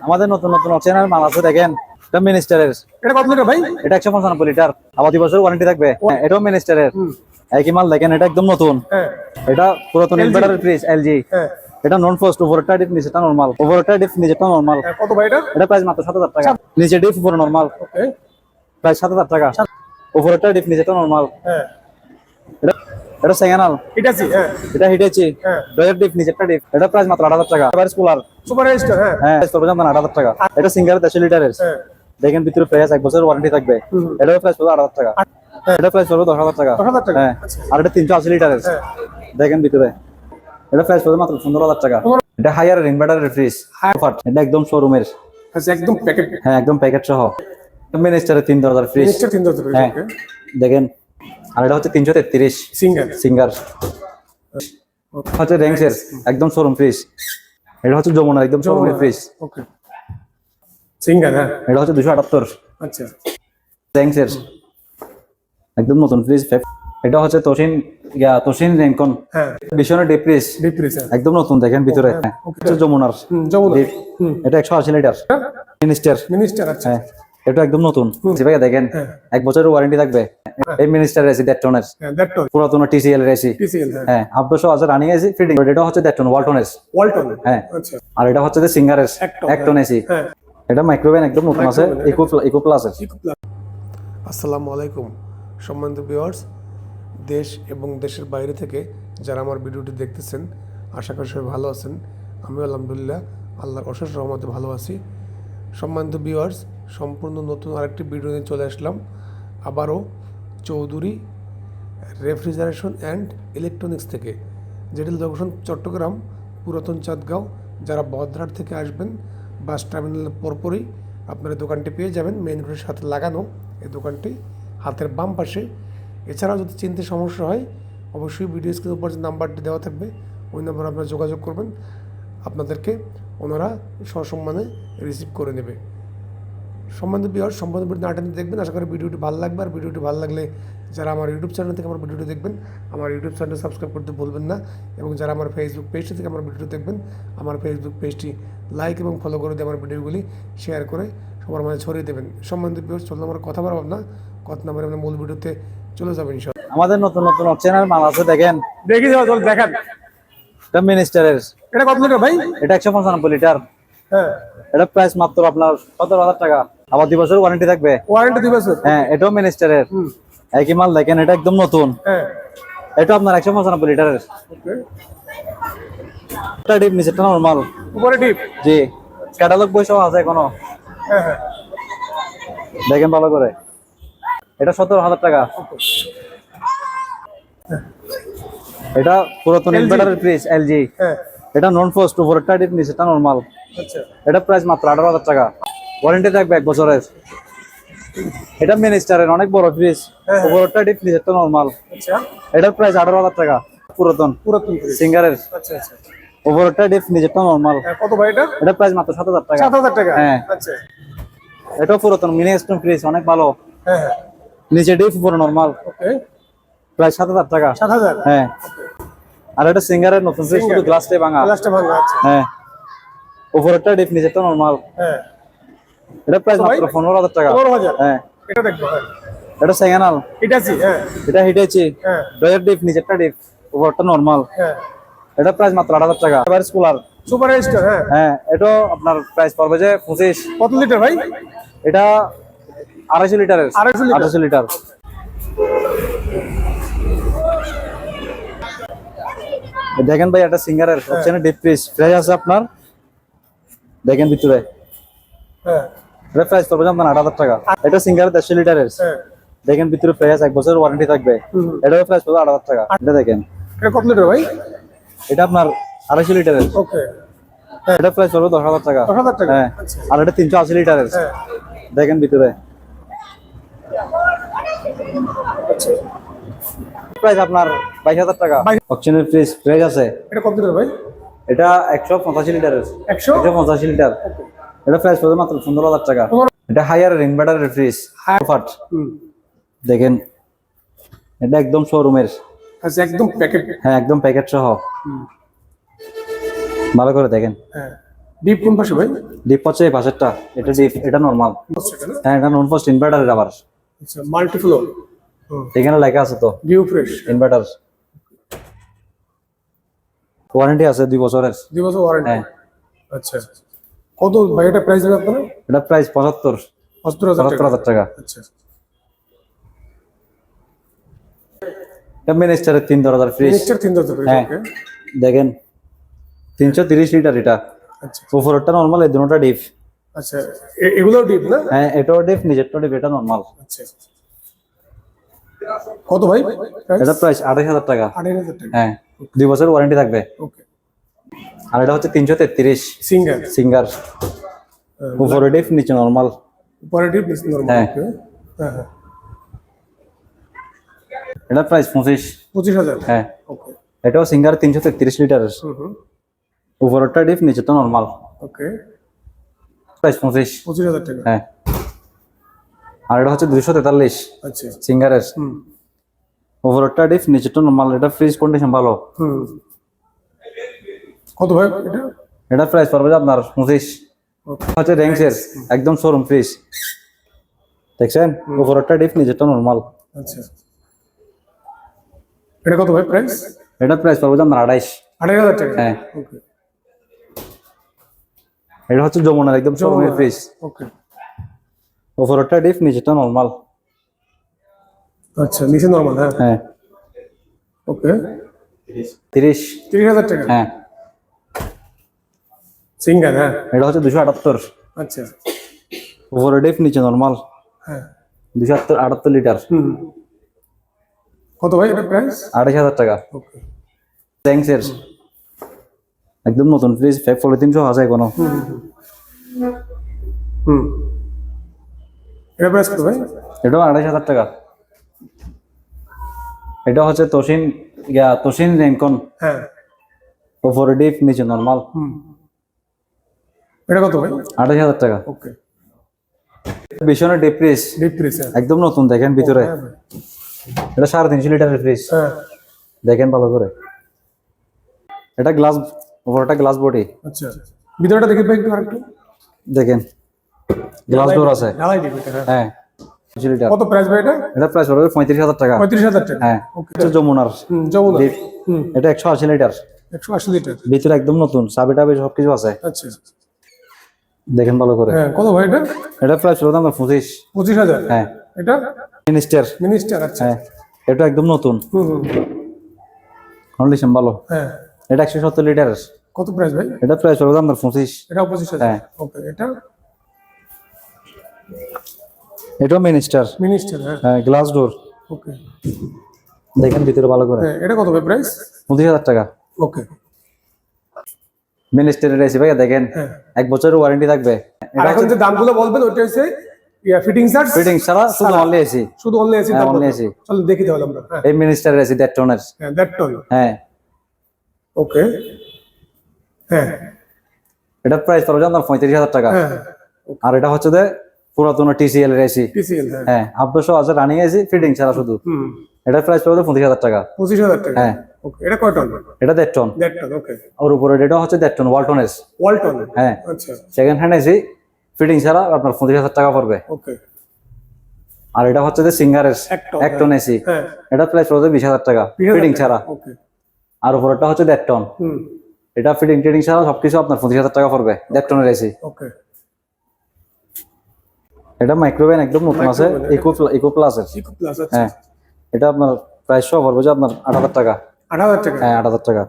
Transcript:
আমাদের নতুন নতুন চ্যানেল মাল আছে দেখেন। এটা মিনিস্টারের। এটা কত লিটার ভাই? এটা 195 লিটার, আবার 2 বছর ওয়ারেন্টি থাকবে। এটাও মিনিস্টারের। একই মাল দেখেন, এটা একদম নতুন। হ্যাঁ এটা পুরাতন ইনভার্টারের ফ্রিজ এলজি। হ্যাঁ। এটা নন ফ্রস্ট, উপরটা ডিপ নিচেটা নরমাল। উপরটা ডিপ নিচেটা নরমাল। কত ভাই এটা? এটা প্রাইস মাত্র 7000 টাকা। নিচে ডিপ উপরে নরমাল। ওকে। প্রাইস 7000 টাকা। উপরটা ডিপ নিচেটা নরমাল। হ্যাঁ। এটা সেকেন্ডাল। হিটাচি। হ্যাঁ এটা হিটেচি। হ্যাঁ। ডয়ার ডিপ নিচেটা ডিপ। এটা প্রাইস মাত্র 8000 টাকা। এবার কুলার। Super register. হ্যাঁ হ্যাঁ, প্রাইস পড়বে 8000 টাকা। এটা সিঙ্গার 150 লিটারের। হ্যাঁ। দেখেন ভিতরে প্রাইস 1 বছর ওয়ারেন্টি থাকবে। এটার প্রাইস পড়বে 8000 টাকা। এটা প্রাইস পড়বে 10000 টাকা। 10,000 টাকা। হ্যাঁ। আর এটা 380 লিটারের। হ্যাঁ। দেখেন ভিতরে এটা প্রাইস পড়বে মাত্র 15000 টাকা। এটা হায়ার ইনভার্টারের ফ্রিজ। এটা একদম শোরুমের। আচ্ছা একদম প্যাকেট। হ্যাঁ, একদম প্যাকেট সহ। মিনিস্টারের 3 দরজার ফ্রিজ। মিনিস্টার 3,000 টাকা। হ্যাঁ, ওকে। দেখেন। আর এটা হচ্ছে 333 সিঙ্গার। সিঙ্গার। হচ্ছে রেংসের একদম শোরুম ফ্রিজ। এটা হচ্ছে যমুনার একদম শোরুমের ফ্রিজ। ওকে। সিঙ্গার। হ্যাঁ। এটা হচ্ছে 278 আচ্ছা। রেংসের একদম নতুন ফ্রিজ। এটা হচ্ছে তোশিন রেনকন। হ্যাঁ। বিশনের ডিপ ফ্রিজ ডিপ ফ্রিজ। একদম নতুন, দেখেন ভিতরে। হ্যাঁ, ওকে। এটা যমুনার যমুনা। ডিপ। এটা 180 লিটার মিনিস্টার। মিনিস্টার। আচ্ছা। হ্যাঁ, এটা একদম নতুন। ভাই দেখেন, 1 বছরের ওয়ারেন্টি থাকবে। এই মিনিস্টার এসি ডেটনের হ্যাঁ দ্যাট পুরাতন টিসিএল এসি। টিসিএল। হ্যাঁ, 800 আছে রানিং এসি ফিটিং। এটা হচ্ছে ডেটন ওয়ালটনের। ওয়ালটন। হ্যাঁ। আচ্ছা। আর এটা হচ্ছে যে সিঙ্গারের একটন এসি। হ্যাঁ। এটা মাইক্রোওয়েভ একদম নতুন আছে। ইকো প্লাসের। আসসালামু আলাইকুম সম্মানিত ভিউয়ার্স, দেশ এবং দেশের বাইরে থেকে যারা আমার ভিডিওটি দেখতেছেন, আশা করি সবাই ভালো আছেন। আমিও আলহামদুলিল্লাহ আল্লাহর অশেষ রহমতে ভালো আছি। সম্মানিত ভিউয়ার্স, সম্পূর্ণ নতুন আরেকটি ভিডিও নিয়ে চলে আসলাম। আবারও চৌধুরী রেফ্রিজারেশন অ্যান্ড ইলেকট্রনিক্স থেকে, যেটি লোকেশন চট্টগ্রাম পুরাতন চাঁদগাঁও। যারা বদ্রাট থেকে আসবেন, বাস টার্মিনালের পরপরই আপনারা দোকানটি পেয়ে যাবেন। মেইন রোডের সাথে লাগানো এই দোকানটি, হাতের বাম পাশে। এছাড়াও যদি চিনতে সমস্যা হয়, অবশ্যই ভিডিও স্ক্রিনের উপর যে নাম্বারটি দেওয়া থাকবে, ওই নাম্বারে আপনারা যোগাযোগ করবেন। আপনাদেরকে ওনারা সসম্মানে রিসিভ করে নেবে। সম্বন্ধে ভিউয়ার্স, সম্পূর্ণ ভিডিও নাটানি দেখবেন। আশা করি ভিডিওটি ভালো লাগবে। আর ভিডিওটি ভালো লাগলে যারা আমার ইউটিউব চ্যানেল থেকে আমার ভিডিওটি দেখবেন, আমার ইউটিউব চ্যানেল সাবস্ক্রাইব করতে ভুলবেন না। এবং যারা আমার ফেসবুক পেজটি থেকে আমার ভিডিওটি দেখবেন, আমার ফেসবুক পেজটি লাইক এবং ফলো করে দিয়ে আমার ভিডিওগুলি শেয়ার করে সবার মাঝে ছড়িয়ে দেবেন। সম্বন্ধে ভিউয়ার্স, চলুন আমরা কথা বলব না, কথা না বলে আমরা মূল ভিডিওতে চলে যাবেন ইনশাআল্লাহ। আমাদের নতুন নতুন চ্যানেল মাল আছে দেখেন। দেখি যাও, চল দেখান। এটা মিনিস্টারের। এটা কত লিটার ভাই? এটা 195 লিটার। হ্যাঁ। এটা প্রাইস মাত্র আপনার 17000 টাকা, আবার 2 বছর ওয়ারেন্টি থাকবে। ওয়ারেন্টি 2 বছর। হ্যাঁ, এটাও মিনিস্টারের। একই মাল দেখেন, এটা একদম নতুন। হ্যাঁ। এটা আপনার 195 লিটারের। ওকে। এটা ডিপ নিচেটা নরমাল। উপরে ডিপ। জি, ক্যাটালগ বই সহ আছে এখনো। হ্যাঁ হ্যাঁ। দেখেন ভালো করে। এটা 17000 টাকা। এটা পুরাতন ইনভার্টারের ফ্রিজ এলজি। হ্যাঁ। এটা নন ফ্রস্ট, উপরটা ডিপ নিচেটা নরমাল। আচ্ছা। এটা প্রাইস মাত্র 18000 টাকা। ওয়ারেন্টি থাকবে 1 বছরের। এটা মিনিস্টারের অনেক বড় ফ্রিজ। উপরটা ডিপ নিচেটা নরমাল। আচ্ছা। এটার প্রাইস 18000 টাকা। পুরাতন পুরাতন ফ্রিজ। সিঙ্গারের। আচ্ছা আচ্ছা। উপরটা ডিপ নিচেটা নরমাল। কত ভাই এটা? এটা প্রাইস মাত্র 7000 টাকা। 7,000 টাকা। হ্যাঁ। আচ্ছা। এটাও পুরাতন মিনিস্টার ফ্রিজ, অনেক ভালো। হ্যাঁ হ্যাঁ। নিচে ডিপ উপরে নরমাল। ওকে। প্রায় 7000 টাকা। 7,000। হ্যাঁ। আর এটা সিঙ্গারের নতুন ফ্রিজ, শুধু গ্লাসটাই ভাঙা। গ্লাসটা ভাঙা আছে। হ্যাঁ। উপরটা ডিপ নিচেটা নরমাল। হ্যাঁ। এটা প্রাইস মাত্র 15000 টাকা। 15,000। হ্যাঁ। এটা দেখবো। হ্যাঁ। এটা সেকেন্ডাল। হিটাচি। হ্যাঁ। এটা হিটেচি। হ্যাঁ। ডয়ার ডিপ নিচেটা ডিপ, উপরটা নরমাল। হ্যাঁ। এটা প্রাইস মাত্র 8000 টাকা। এবার কুলার। Super register. হ্যাঁ। হ্যাঁ, এটাও আপনার প্রাইস পড়বে যে 25। কত লিটার ভাই? এটা 250 লিটারের। 250 লিটার। 250 লিটার। দেখেন ভাই, এটা সিঙ্গারের হচ্ছে না ডিপ ফ্রিজ আছে আপনার। দেখেন ভিতরে। হ্যাঁ। এটা প্রাইস পড়বে আপনার 8000 টাকা। এটা সিঙ্গারের 150 লিটারের। হ্যাঁ। দেখেন ভিতরে প্রাইস 1 বছর ওয়ারেন্টি থাকবে। এটার প্রাইস পড়বে 8000 টাকা। এটা দেখেন। এটা কত লিটার ভাই? এটা আপনার 250 লিটারের। ওকে। এটা প্রাইস পড়বে 10000 টাকা। 10,000 টাকা। হ্যাঁ। আচ্ছা। আর এটা 380 লিটারের। হ্যাঁ। দেখেন ভিতরে। আচ্ছা। প্রাইস আপনার 22000 টাকা। অকশনের ফ্রিজ আছে। এটা কত লিটার ভাই? এটা 185 লিটারের। 100? 185 লিটার। এটা প্রাইস পড়বে মাত্র 15000 টাকা। এটা হায়ার ইনভার্টারের ফ্রিজ। ফাট। দেখেন, এটা একদম শোরুমের। আচ্ছা, একদম প্যাকেট। হ্যাঁ, একদম প্যাকেট সহ। ভালো করে দেখেন। হ্যাঁ। ডিপ কোন পাশে ভাই? ডিপ হচ্ছে এই পাশেরটা, এটা ডিপ, এটা নরমাল। সেটা না? হ্যাঁ, এটা নন ফার্স্ট ইনভার্টারের আবার। আচ্ছা, মাল্টি ফ্লোর। এখানে লেখা আছে তো ভিউ ফ্রেশ। ইনভার্টার, ওয়ারেন্টি আছে 2 বছরের। 2 বছর ওয়ারেন্টি। হ্যাঁ। আচ্ছা, কত ভাই এটা প্রাইস দেবেন আপনারা? এটা প্রাইস 75,000 টাকা। আচ্ছা, এটা মিনিস্টারের 3 দরজার ফ্রিজ। মিনিস্টার 3,000 টাকা। হ্যাঁ, ওকে। দেখেন 330 লিটার এটা। আচ্ছা উপরেরটা নরমাল, এই দুটোটা ডিপ। আচ্ছা, এগুলোও ডিপ না? হ্যাঁ, এটাও ডিপ, নিচেরটা ডিপ, এটা নরমাল। আচ্ছা, কত ভাই এটা প্রাইস 28,000 টাকা। 28,000 টাকা। হ্যাঁ, 2 বছর ওয়ারেন্টি থাকবে। ওকে। আর এটা হচ্ছে 333 সিঙ্গার। সিঙ্গার, উপরে ডিপ, নিচে নরমাল। উপরে ডিপ, নিচে নরমাল। হ্যাঁ। ওকে। হ্যাঁ হ্যাঁ। এটা প্রাইস 25,000। হ্যাঁ, ওকে। এটাও সিঙ্গার 333 লিটারের, হুম। উপরেরটা ডিপ, নিচেরটা নরমাল। ওকে। প্রাইস 25,000 টাকা। হ্যাঁ। আর এটা হচ্ছে 243 আচ্ছা। সিঙ্গারের, হুম উপরেরটা ডিপ, নিচেরটা নরমাল। এটা ফ্রিজ কন্ডিশন ভালো। হুম। কত ভাই এটা? এটা প্রাইস পড়বে আপনার 25। ওকে। হচ্ছে র্যাঙ্কসের একদম শোরুম ফ্রিজ, দেখছেন? উপরেরটা ডিপ, নিচেরটা নরমাল। আচ্ছা, এটা কত ভাই প্রাইস? এটা প্রাইস পড়বে আপনার 28,000 টাকা। হ্যাঁ। ওকে। এটা হচ্ছে যমুনার একদম শোরুমের ফ্রিজ, ওকে। উপরেরটা ডিপ, নিচেরটা নরমাল। আচ্ছা, নিচে নরমাল। হ্যাঁ। হ্যাঁ, ওকে। 30,000 টাকা। হ্যাঁ। সিঙ্গার। হ্যাঁ। এটা হচ্ছে 278, আচ্ছা। উপরে ডিপ, নিচে নরমাল। হ্যাঁ। 278 লিটার। হুম। কত ভাই এটা প্রাইস? 28,000 টাকা। ওকে। র্যাঙ্কসের একদম নতুন ফ্রিজ, ফ্যাক পলিথিন সহ আছে কোনো। হুম। এটা প্রাইস কত ভাই? এটাও 28,000 টাকা। এটা হচ্ছে তোশিন রেনকন, হ্যাঁ। উপরে ডিপ, নিচে নরমাল। হুম। এটা কত ভাই? 28,000 টাকা। ওকে। ভীষণ ডিপ ফ্রিজ, ডিপ ফ্রিজ। হ্যাঁ। একদম নতুন, দেখেন ভিতরে। হ্যাঁ ভাই। এটা 350 লিটারের ফ্রিজ, হ্যাঁ। দেখেন ভালো করে। এটা গ্লাস, উপরটা গ্লাস বডি, আচ্ছা, ভিতরটা দেখি ভাই একটু আরেকটু। দেখেন গ্লাস ডোর আছে। ঢালাই দিবি এটা। হ্যাঁ। হ্যাঁ, 20 লিটার। কত প্রাইস ভাই এটা? এটা প্রাইস পড়বে 35,000 টাকা। 35,000 টাকা। হ্যাঁ, ওকে। এটা যমুনার যমুনা। ডিপ। হুম। এটা 180 লিটার, 180 লিটার। ভিতরে একদম নতুন, চাবি টাবি সবকিছু আছে, আচ্ছা। দেখেন ভালো করে। হ্যাঁ, কত ভাই এটা? এটা প্রাইস পড়বে আপনার 25। 25,000। হ্যাঁ, এটা মিনিস্টার। মিনিস্টার। আচ্ছা। হ্যাঁ, এটা একদম নতুন, হুম হুম। কন্ডিশন ভালো। হ্যাঁ। এটা 170 লিটার। কত প্রাইস ভাই? এটা প্রাইস পড়বে আপনার 25। এটাও 25,000। হ্যাঁ। ওকে। এটা এটাও মিনিস্টার। মিনিস্টার। হ্যাঁ। হ্যাঁ, গ্লাস ডোর, ওকে। দেখেন ভিতরে ভালো করে। হ্যাঁ, এটা কত ভাই প্রাইস? 25,000 টাকা। ওকে। মিনিস্টারের এসি ভাইয়া, দেখেন হ্যাঁ। 1 বছরের ওয়ারেন্টি থাকবে। আর এখন যে দামগুলো বলবেন ওটা হচ্ছে ফিটিং চার্জ, ফিটিং ছাড়া শুধু অনলি এসি। শুধু অনলি এসি। হ্যাঁ, only AC। চলো দেখি তাহলে আমরা। হ্যাঁ। এই মিনিস্টারের এসি 1.5 টনের। হ্যাঁ, দ্যাট টন। হ্যাঁ, ওকে। হ্যাঁ। এটা প্রাইস পড়বে আপনার 35,000 টাকা। হ্যাঁ। আর এটা হচ্ছে যে পুরাতন TCL এর এসি। টিসিএল। হ্যাঁ। হ্যাঁ, আপডেশও আছে, রানিং এসি, ফিটিং ছাড়া শুধু। হুম। এটা প্রাইস পড়বে 25,000 টাকা। 25,000 টাকা। হ্যাঁ। ওকে। এটা কয় টন? এটা 1.5 টন। That ton. ওকে। আর উপরে এটা হচ্ছে 1.5 টন ওয়ালটন এস। ওয়ালটন। হ্যাঁ, আচ্ছা। সেকেন্ড হ্যান্ড এসি, ফিটিং ছাড়া আপনার 25,000 টাকা পড়বে। ওকে। আর এটা হচ্ছে যে সিঙ্গারের 1 টন এসি। হ্যাঁ। এটা প্রাইস পড়বে 20,000 টাকা, 20,000 ফিটিং টাকা। ছাড়া। ওকে। আর উপরেরটা হচ্ছে 1.5 টন, হুম। এটা ফিটিং টিটিং ছাড়া সবকিছু আপনার 25,000 টাকা পড়বে, 1.5 টনের এসি। ওকে। এটা মাইক্রোওয়েভ একদম নতুন আছে, ইকো প্লাস এর। Eco Plus. আচ্ছা। হ্যাঁ, এটা আপনার প্রাইস সহ পড়বে যে আপনার 8,000 টাকা। 8,000 টাকা। হ্যাঁ, 8,000 টাকা।